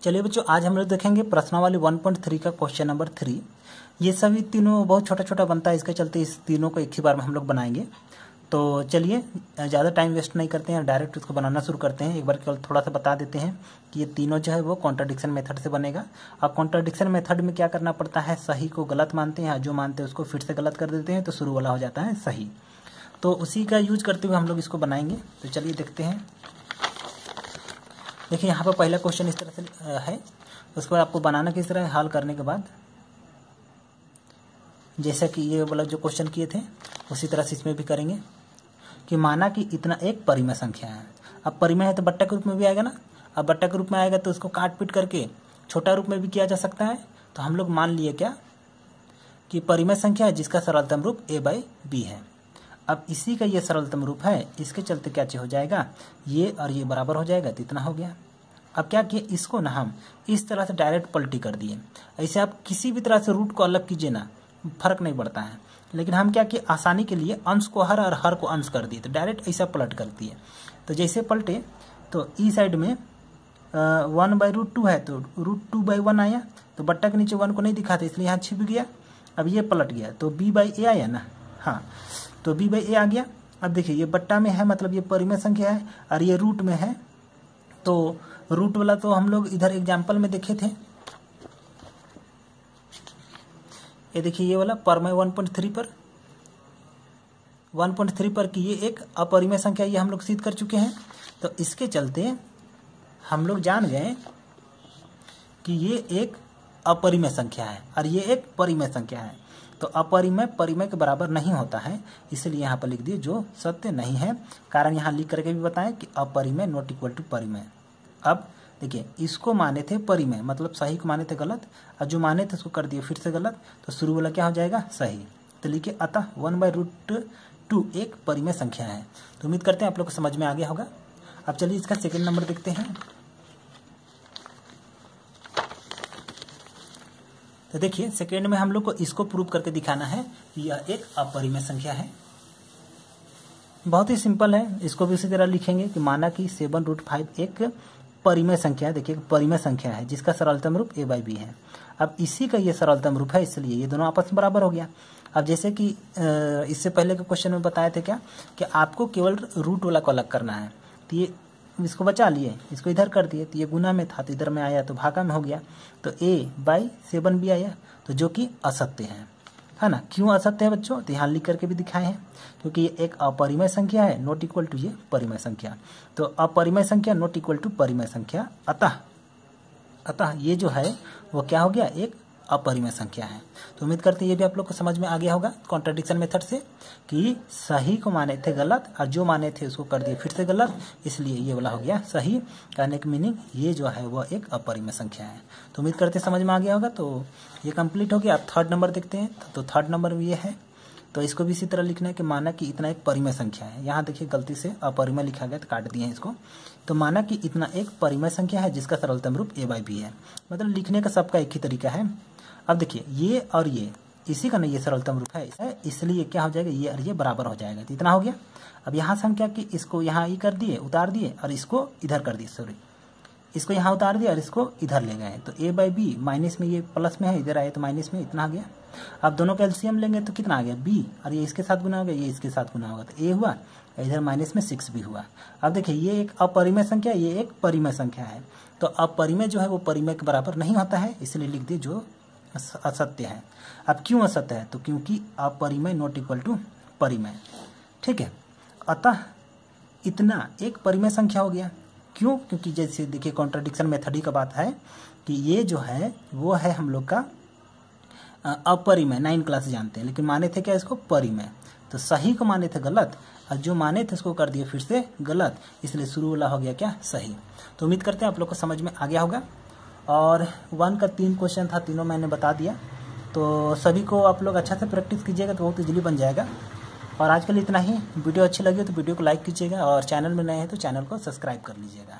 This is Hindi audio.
चलिए बच्चों, आज हम लोग देखेंगे प्रश्नावली 1.3 का क्वेश्चन नंबर 3। ये सभी तीनों बहुत छोटा छोटा बनता है, इसके चलते इस तीनों को एक ही बार में हम लोग बनाएंगे। तो चलिए ज़्यादा टाइम वेस्ट नहीं करते हैं, डायरेक्ट इसको बनाना शुरू करते हैं। एक बार केवल थोड़ा सा बता देते हैं कि ये तीनों जो है वो कॉन्ट्राडिक्शन मेथड से बनेगा। अब कॉन्ट्राडिक्शन मेथड में क्या करना पड़ता है, सही को गलत मानते हैं, जो मानते हैं उसको फिर से गलत कर देते हैं, तो शुरू वाला हो जाता है सही। तो उसी का यूज करते हुए हम लोग इसको बनाएंगे। तो चलिए देखते हैं। देखिए यहाँ पर पहला क्वेश्चन इस तरह से है, उसके बाद आपको बनाना किस तरह है। हल करने के बाद जैसा कि ये वाला जो क्वेश्चन किए थे उसी तरह से इसमें भी करेंगे कि माना कि इतना एक परिमेय संख्या है। अब परिमेय है तो बट्टा के रूप में भी आएगा ना। अब बट्टा के रूप में आएगा तो उसको काट पीट करके छोटा रूप में भी किया जा सकता है। तो हम लोग मान लिए क्या कि परिमेय संख्या है जिसका सरलतम रूप a/b है। अब इसी का ये सरलतम रूप है, इसके चलते क्या हो जाएगा, ये और ये बराबर हो जाएगा, तो इतना हो गया। अब क्या किए, इसको ना हम इस तरह से डायरेक्ट पलटी कर दिए। ऐसे आप किसी भी तरह से रूट को अलग कीजिए ना, फर्क नहीं पड़ता है। लेकिन हम क्या किए, आसानी के लिए अंश को हर और हर को अंश कर दिए, तो डायरेक्ट ऐसा पलट कर दिए। तो जैसे पलटे तो ई साइड में 1/√2 है, तो √2/1 आया। तो बट्टा के नीचे 1 को नहीं दिखाते, इसलिए यहाँ छिप गया। अब ये पलट गया तो b/a आया ना, हाँ, तो b/a आ गया। अब देखिए ये बट्टा में है, मतलब ये परिमेय संख्या है, और ये रूट में है। तो रूट वाला तो हम लोग इधर एग्जाम्पल में देखे थे। ये देखिए ये वाला परिमेय 1.3 पर कि ये एक अपरिमेय संख्या, ये हम लोग सिद्ध कर चुके हैं। तो इसके चलते हम लोग जान गए कि ये एक अपरिमेय संख्या है और ये एक परिमेय संख्या है। तो अपरिमेय परिमेय के बराबर नहीं होता है, इसलिए यहाँ पर लिख दिए जो सत्य नहीं है। कारण यहाँ लिख करके भी बताएं कि अपरिमेय नॉट इक्वल टू परिमेय। अब देखिए इसको माने थे परिमेय, मतलब सही को माने थे गलत, और जो माने थे उसको कर दिए फिर से गलत, तो शुरू वाला क्या हो जाएगा, सही। तो लिखिए अतः 1/√2 एक परिमेय संख्या है। तो उम्मीद करते हैं आप लोग को समझ में आ गया होगा। अब चलिए इसका सेकेंड नंबर देखते हैं। तो देखिए सेकेंड में हम लोग को इसको प्रूव करके दिखाना है कि यह एक अपरिमेय संख्या है। बहुत ही सिंपल है, इसको भी उसी तरह लिखेंगे कि माना कि 7√5 एक परिमेय संख्या है। देखिए परिमेय संख्या है जिसका सरलतम रूप a/b है। अब इसी का ये सरलतम रूप है, इसलिए ये दोनों आपस में बराबर हो गया। अब जैसे कि इससे पहले के क्वेश्चन में बताए थे क्या कि आपको केवल रूट वाला को अलग करना है। तो ये इसको बचा लिए, इसको इधर कर दिए, तो ये गुना में था तो इधर में आया तो भागा में हो गया। तो a/7 भी आया, तो जो कि असत्य है ना। क्यों असत्य है बच्चों, तो यहाँ लिख करके भी दिखाए हैं, क्योंकि ये एक अपरिमेय संख्या है, नॉट इक्वल टू ये परिमेय संख्या। तो अपरिमेय संख्या नॉट इक्वल टू परिमेय संख्या, अतः ये जो है वो क्या हो गया, एक अपरिमेय संख्या है। तो उम्मीद करते हैं ये भी आप लोग को समझ में आ गया होगा कॉन्ट्राडिक्शन मेथड से कि सही को माने थे गलत और जो माने थे उसको कर दिए फिर से गलत, इसलिए ये वाला हो गया सही। कहने की मीनिंग ये जो है वो एक अपरिमेय संख्या है। तो उम्मीद करते समझ में आ गया होगा। तो ये कंप्लीट हो गया। अब थर्ड नंबर देखते हैं। तो थर्ड नंबर में ये है, तो इसको भी इसी तरह लिखना है कि माना कि इतना एक परिमेय संख्या है। यहाँ देखिए गलती से अपरिमेय लिखा गया तो काट दिए हैं इसको। तो माना कि इतना एक परिमेय संख्या है जिसका सरलतम रूप a/b है। मतलब लिखने का सबका एक ही तरीका है। अब देखिए ये और ये इसी का नहीं ये सरलतम रूप है, इसलिए क्या हो जाएगा, ये और ये बराबर हो जाएगा। तो इतना हो गया। अब यहाँ से हम क्या कि इसको यहाँ ये कर दिए, उतार दिए, और इसको इधर कर दिए, सॉरी इसको यहाँ उतार दिया और इसको इधर ले गए। तो a/b माइनस में ये प्लस में है, इधर आए तो माइनस में, इतना आ गया। अब दोनों का एलसीएम लेंगे तो कितना आ गया, b, और ये इसके साथ गुना होगा, ये इसके साथ गुना होगा, तो a हुआ, इधर माइनस में 6 भी हुआ। अब देखिए ये एक अपरिमेय संख्या, ये एक परिमेय संख्या है। तो अपरिमेय जो है वो परिमेय के बराबर नहीं होता है, इसलिए लिख दिए जो असत्य है। अब क्यों असत्य है, तो क्योंकि अपरिमेय नॉट इक्वल टू परिमेय, ठीक है। अतः इतना एक परिमेय संख्या हो गया। क्यों, क्योंकि जैसे देखिए कॉन्ट्राडिक्शन मेथड ही का बात है कि ये जो है वो है हम लोग का अपरिमेय, 9 क्लास जानते हैं, लेकिन माने थे क्या इसको, परिमेय। तो सही को माने थे गलत और जो माने थे उसको कर दिए फिर से गलत, इसलिए शुरू वाला हो गया क्या, सही। तो उम्मीद करते हैं आप लोग को समझ में आ गया होगा। और 1 का 3 क्वेश्चन था, तीनों मैंने बता दिया। तो सभी को आप लोग अच्छा से प्रैक्टिस कीजिएगा तो बहुत इजीली बन जाएगा। और आज के लिए इतना ही। वीडियो अच्छी लगी तो वीडियो को लाइक कीजिएगा, और चैनल में नए हैं तो चैनल को सब्सक्राइब कर लीजिएगा।